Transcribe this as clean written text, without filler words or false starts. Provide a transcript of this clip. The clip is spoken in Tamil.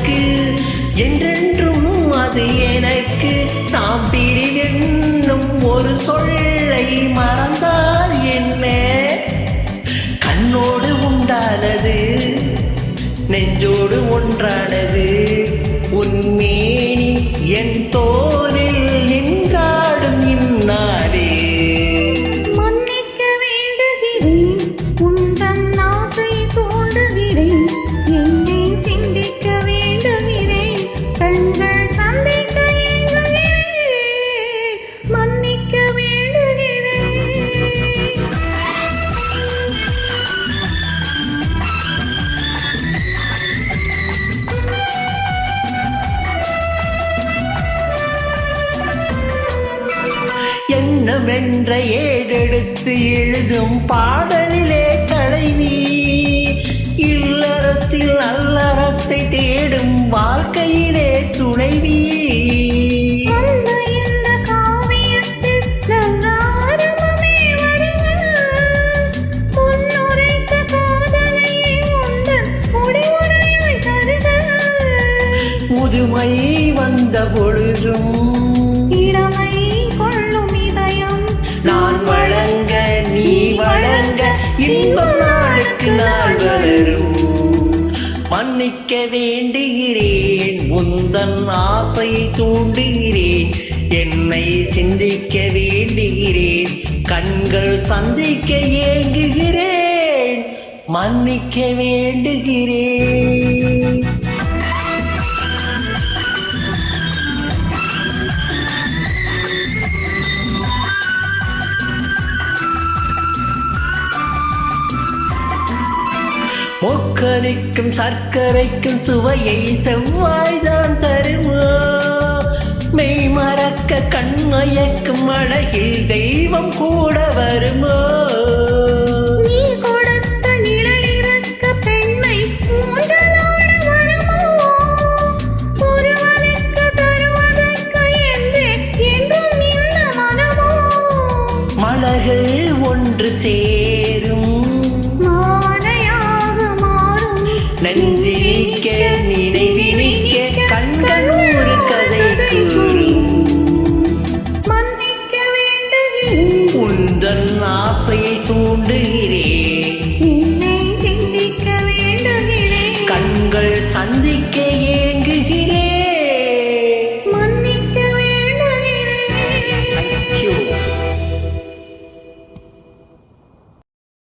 உனக்கு என்றென்றும் அது எனக்கு. நாம் பிரிவென்னும் ஒரு சொல்லை மறந்தால் என்ன? கண்ணோடு உண்டானது நெஞ்சோடு ஒன்றானது உன்மேனி என் தோளில் நின்றாடும் இந்நாளே. எண்ணமென்ற ஏடெடுத்து எழுதும் பாடலிலே தலைவி, இல்லறத்தில் நல்லறத்தை தேடும் வாழ்க்கையிலே துணைவி. முதுமை வந்த பொழுதும் இளமை கொள்ளும் இதயம் நான் வழங்க நீ வழங்க இன்பம் நாளுக்கு நாள் வளரும். மன்னிக்க வேண்டுகிறேன் உந்தன் ஆசையை தூண்டுகிறேன், என்னை சிந்திக்க வேண்டுகிறேன், கண்கள் சந்திக்க ஏங்குகிறேன், மன்னிக்க வேண்டுகிறேன். முக்கரிக்கும் சர்க்கரைக்கும் சுவையை செவ்வாய்தான் தருமோ? மெய் மறக்க கண்மயக்கும் அழகில் தெய்வம் கூட வருமோ? நீ கொடுத்த நிழலிறக்க பெண்மை ஊஞ்சலாட வருமோ? ஒருவனுக்கு தருவதற்கு என்றும் நின்ற மனமோ? மலர்கள் ஒன்று சேரும் நெஞ்சினிக்க நினைவினிக்க கண்கள் ஒரு கதை கூறும். மன்னிக்க வேண்டுகிறேன் உந்தன் ஆசையை தூண்டுகிறேன், என்னை சிந்திக்க வேண்டுகிறேன், கண்கள் சந்திக்க